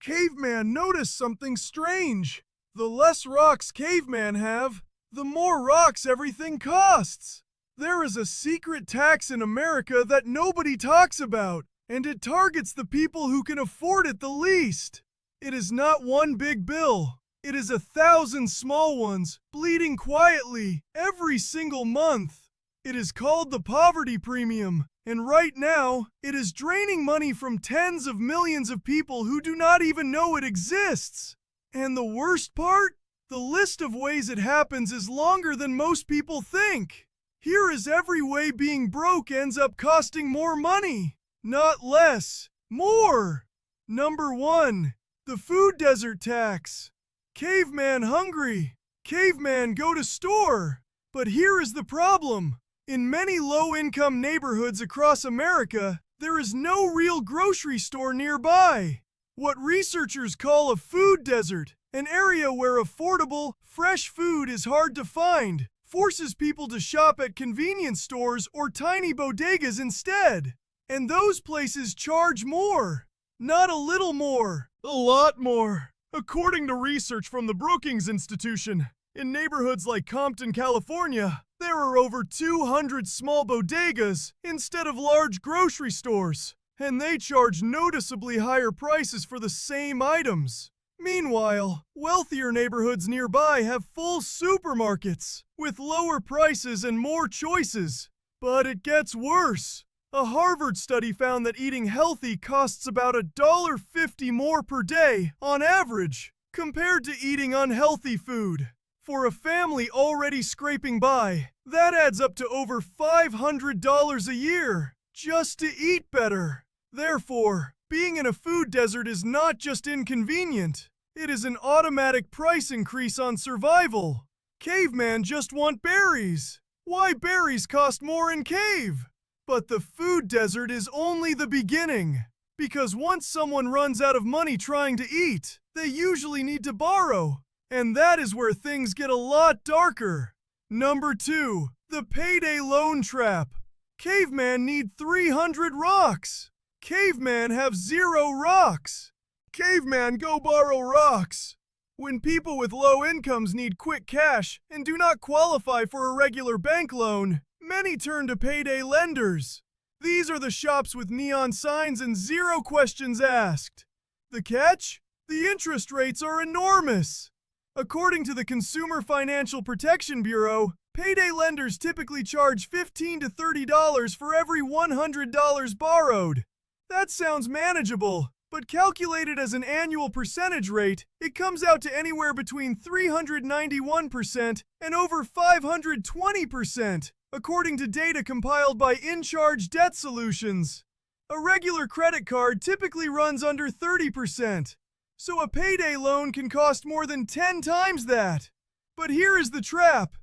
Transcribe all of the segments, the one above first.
Caveman noticed something strange. The less rocks caveman have, the more rocks everything costs. There is a secret tax in America that nobody talks about, and it targets the people who can afford it the least. It is not one big bill. It is 1,000 small ones, bleeding quietly, every single month. It is called the poverty premium, and right now, it is draining money from tens of millions of people who do not even know it exists. And the worst part? The list of ways it happens is longer than most people think. Here is every way being broke ends up costing more money. Not less, more. Number 1, the food desert tax. Caveman hungry. Caveman go to store. But here is the problem. In many low-income neighborhoods across America, there is no real grocery store nearby. What researchers call a food desert, an area where affordable, fresh food is hard to find, forces people to shop at convenience stores or tiny bodegas instead. And those places charge more. Not a little more, a lot more. According to research from the Brookings Institution, in neighborhoods like Compton, California, there are over 200 small bodegas instead of large grocery stores, and they charge noticeably higher prices for the same items. Meanwhile, wealthier neighborhoods nearby have full supermarkets with lower prices and more choices. But it gets worse. A Harvard study found that eating healthy costs about $1.50 more per day on average compared to eating unhealthy food. For a family already scraping by, that adds up to over $500 a year just to eat better. Therefore, being in a food desert is not just inconvenient, it is an automatic price increase on survival. Caveman just want berries. Why berries cost more in cave? But the food desert is only the beginning. Because once someone runs out of money trying to eat, they usually need to borrow. And that is where things get a lot darker. Number 2, the payday loan trap. Caveman need 300 rocks. Caveman have 0 rocks. Caveman go borrow rocks. When people with low incomes need quick cash and do not qualify for a regular bank loan, many turn to payday lenders. These are the shops with neon signs and 0 questions asked. The catch? The interest rates are enormous. According to the Consumer Financial Protection Bureau, payday lenders typically charge $15 to $30 for every $100 borrowed. That sounds manageable, but calculated as an annual percentage rate, it comes out to anywhere between 391% and over 520%, according to data compiled by InCharge Debt Solutions. A regular credit card typically runs under 30%, so a payday loan can cost more than 10 times that. But here is the trap.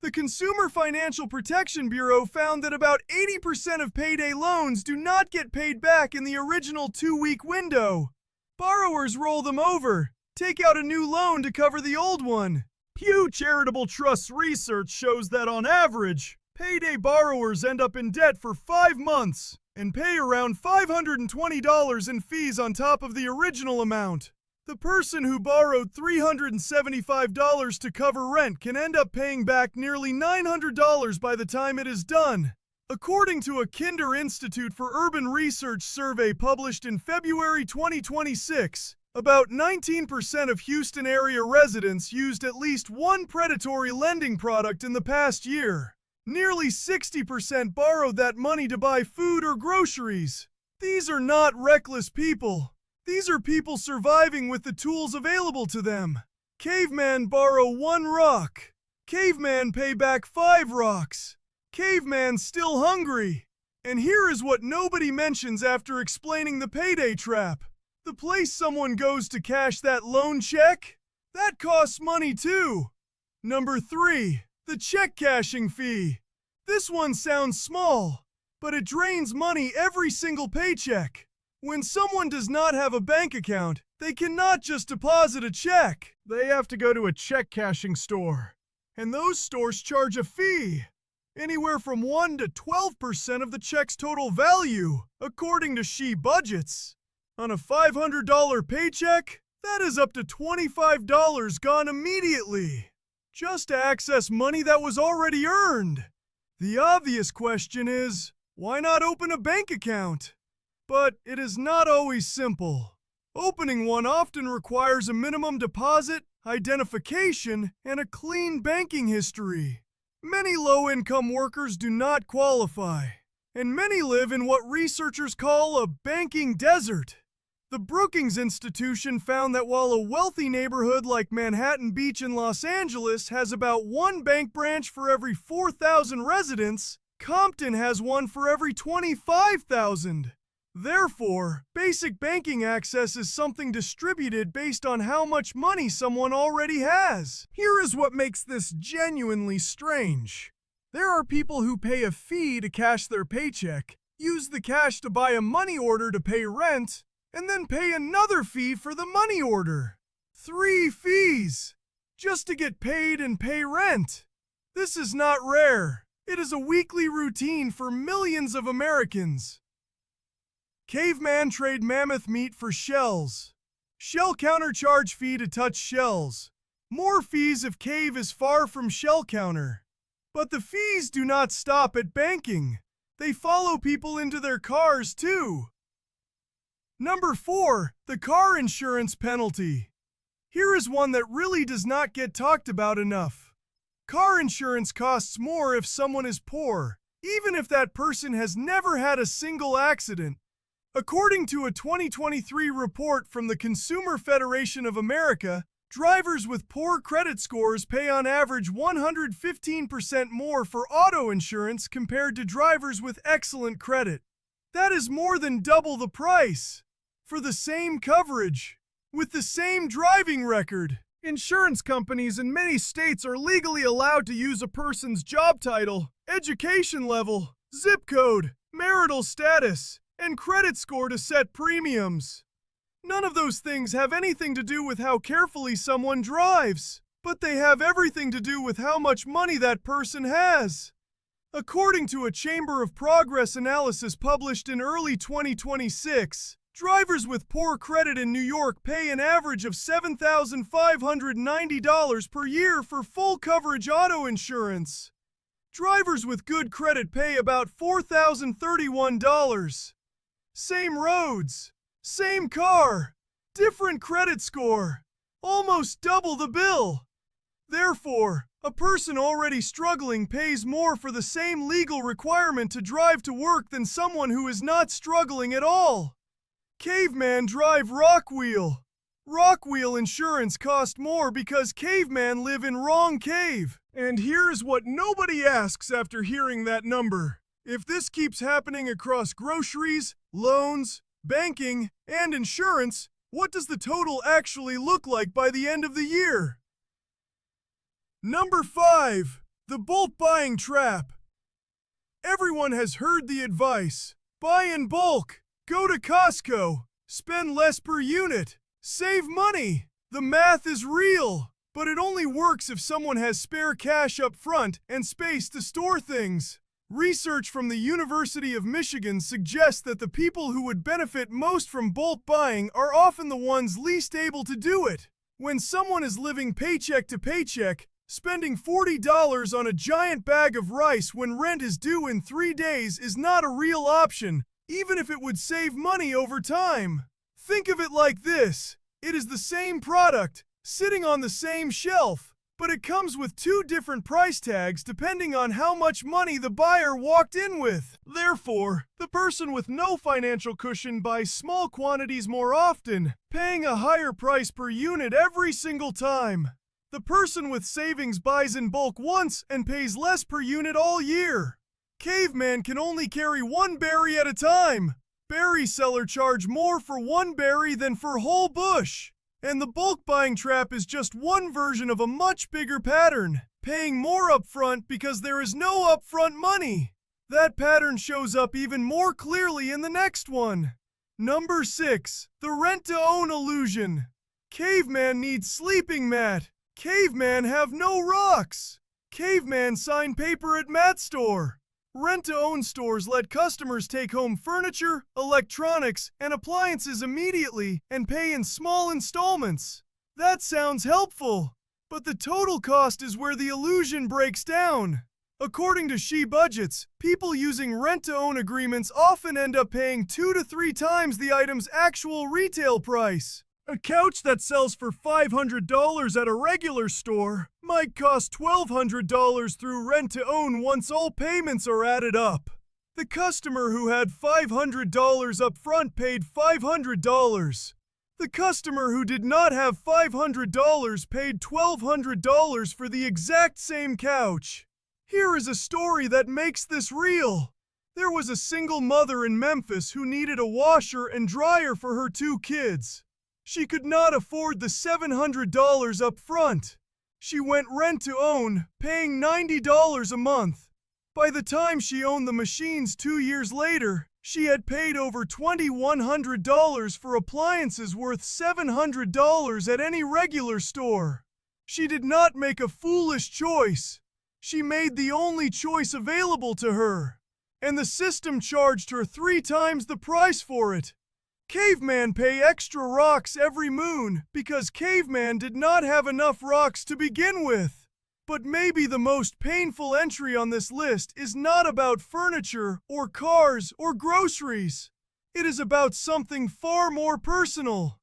The Consumer Financial Protection Bureau found that about 80% of payday loans do not get paid back in the original 2-week window. Borrowers roll them over, take out a new loan to cover the old one. Pew Charitable Trust's research shows that on average, payday borrowers end up in debt for 5 months and pay around $520 in fees on top of the original amount. The person who borrowed $375 to cover rent can end up paying back nearly $900 by the time it is done. According to a Kinder Institute for Urban Research survey published in February 2026, about 19% of Houston area residents used at least one predatory lending product in the past year. Nearly 60% borrowed that money to buy food or groceries. These are not reckless people. These are people surviving with the tools available to them. Caveman borrow 1 rock. Caveman pay back 5 rocks. Caveman still hungry. And here is what nobody mentions after explaining the payday trap. The place someone goes to cash that loan check? That costs money too. Number 3, the check cashing fee. This one sounds small, but it drains money every single paycheck. When someone does not have a bank account, they cannot just deposit a check. They have to go to a check cashing store. And those stores charge a fee, anywhere from 1 to 12% of the check's total value, according to She Budgets. On a $500 paycheck, that is up to $25 gone immediately, just to access money that was already earned. The obvious question is, why not open a bank account? But it is not always simple. Opening one often requires a minimum deposit, identification, and a clean banking history. Many low-income workers do not qualify, and many live in what researchers call a banking desert. The Brookings Institution found that while a wealthy neighborhood like Manhattan Beach in Los Angeles has about one bank branch for every 4,000 residents, Compton has one for every 25,000. Therefore, basic banking access is something distributed based on how much money someone already has. Here is what makes this genuinely strange. There are people who pay a fee to cash their paycheck, use the cash to buy a money order to pay rent, and then pay another fee for the money order. 3 fees, just to get paid and pay rent. This is not rare. It is a weekly routine for millions of Americans. Caveman trade mammoth meat for shells. Shell counter charge fee to touch shells. More fees if cave is far from shell counter. But the fees do not stop at banking. They follow people into their cars too. Number 4, the car insurance penalty. Here is one that really does not get talked about enough. Car insurance costs more if someone is poor, even if that person has never had a single accident. According to a 2023 report from the Consumer Federation of America, drivers with poor credit scores pay on average 115% more for auto insurance compared to drivers with excellent credit. That is more than double the price. For the same coverage, with the same driving record. Insurance companies in many states are legally allowed to use a person's job title, education level, zip code, marital status, and credit score to set premiums. None of those things have anything to do with how carefully someone drives, but they have everything to do with how much money that person has. According to a Chamber of Progress analysis published in early 2026, drivers with poor credit in New York pay an average of $7,590 per year for full coverage auto insurance. Drivers with good credit pay about $4,031. Same roads, same car, different credit score, almost double the bill. Therefore, a person already struggling pays more for the same legal requirement to drive to work than someone who is not struggling at all. Caveman drive Rockwheel. Rockwheel insurance cost more because caveman live in wrong cave. And here's what nobody asks after hearing that number. If this keeps happening across groceries, loans, banking, and insurance, what does the total actually look like by the end of the year? Number 5, the bulk buying trap. Everyone has heard the advice. Buy in bulk. Go to Costco. Spend less per unit. Save money. The math is real, but it only works if someone has spare cash up front and space to store things. Research from the University of Michigan suggests that the people who would benefit most from bulk buying are often the ones least able to do it. When someone is living paycheck to paycheck, spending $40 on a giant bag of rice when rent is due in 3 days is not a real option, even if it would save money over time. Think of it like this. It is the same product, sitting on the same shelf, but it comes with 2 different price tags depending on how much money the buyer walked in with. Therefore, the person with no financial cushion buys small quantities more often, paying a higher price per unit every single time. The person with savings buys in bulk once and pays less per unit all year. Caveman can only carry 1 berry at a time. Berry seller charge more for 1 berry than for whole bush. And the bulk buying trap is just one version of a much bigger pattern, paying more upfront because there is no upfront money. That pattern shows up even more clearly in the next one. Number 6, the rent-to-own illusion. Caveman needs sleeping mat. Caveman have no rocks. Caveman sign paper at mat store. Rent-to-own stores let customers take home furniture, electronics, and appliances immediately and pay in small installments. That sounds helpful, but the total cost is where the illusion breaks down. According to She Budgets, people using rent-to-own agreements often end up paying 2 to 3 times the item's actual retail price. A couch that sells for $500 at a regular store might cost $1,200 through rent-to-own once all payments are added up. The customer who had $500 up front paid $500. The customer who did not have $500 paid $1,200 for the exact same couch. Here is a story that makes this real. There was a single mother in Memphis who needed a washer and dryer for her 2 kids. She could not afford the $700 up front. She went rent-to-own, paying $90 a month. By the time she owned the machines 2 years later, she had paid over $2,100 for appliances worth $700 at any regular store. She did not make a foolish choice. She made the only choice available to her, and the system charged her 3 times the price for it. Caveman pay extra rocks every moon because Caveman did not have enough rocks to begin with. But maybe the most painful entry on this list is not about furniture or cars or groceries. It is about something far more personal.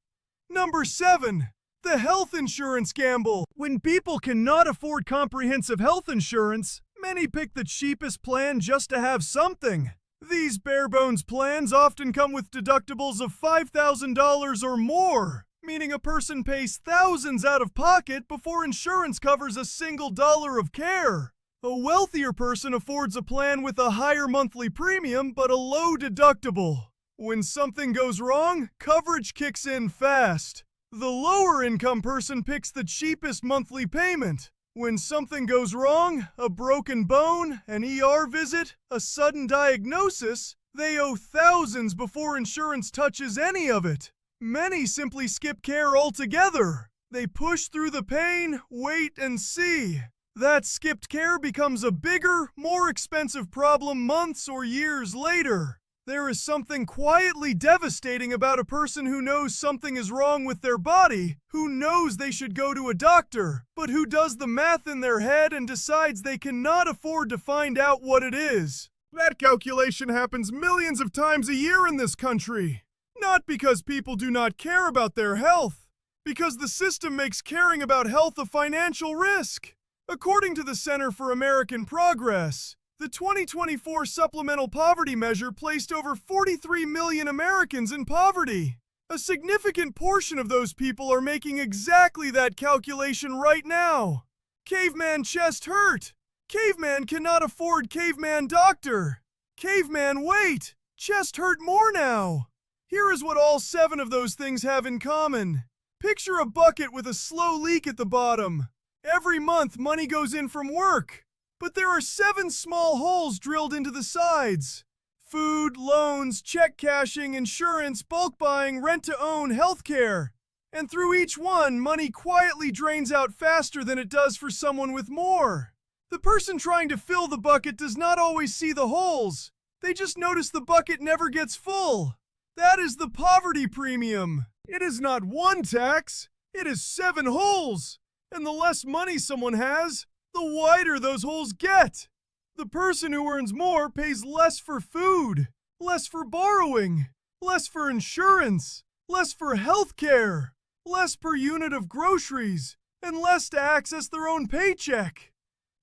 Number 7. The health insurance gamble. When people cannot afford comprehensive health insurance, many pick the cheapest plan just to have something. These bare-bones plans often come with deductibles of $5,000 or more, meaning a person pays thousands out of pocket before insurance covers a single dollar of care. A wealthier person affords a plan with a higher monthly premium but a low deductible. When something goes wrong, coverage kicks in fast. The lower-income person picks the cheapest monthly payment. When something goes wrong, a broken bone, an ER visit, a sudden diagnosis, they owe thousands before insurance touches any of it. Many simply skip care altogether. They push through the pain, wait and see. That skipped care becomes a bigger, more expensive problem months or years later. There is something quietly devastating about a person who knows something is wrong with their body, who knows they should go to a doctor, but who does the math in their head and decides they cannot afford to find out what it is. That calculation happens millions of times a year in this country. Not because people do not care about their health, because the system makes caring about health a financial risk. According to the Center for American Progress, the 2024 Supplemental Poverty Measure placed over 43 million Americans in poverty. A significant portion of those people are making exactly that calculation right now. Caveman chest hurt. Caveman cannot afford Caveman doctor. Caveman wait. Chest hurt more now. Here is what all 7 of those things have in common. Picture a bucket with a slow leak at the bottom. Every month money goes in from work, but there are 7 small holes drilled into the sides. Food, loans, check cashing, insurance, bulk buying, rent-to-own, healthcare. And through each one, money quietly drains out faster than it does for someone with more. The person trying to fill the bucket does not always see the holes. They just notice the bucket never gets full. That is the poverty premium. It is not one tax, it is 7 holes. And the less money someone has, the wider those holes get. The person who earns more pays less for food, less for borrowing, less for insurance, less for health care, less per unit of groceries, and less to access their own paycheck.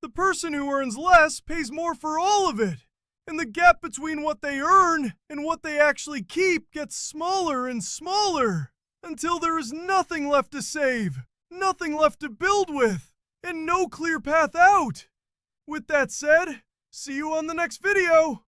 The person who earns less pays more for all of it, and the gap between what they earn and what they actually keep gets smaller and smaller, until there is nothing left to save, nothing left to build with, and no clear path out. With that said, see you on the next video.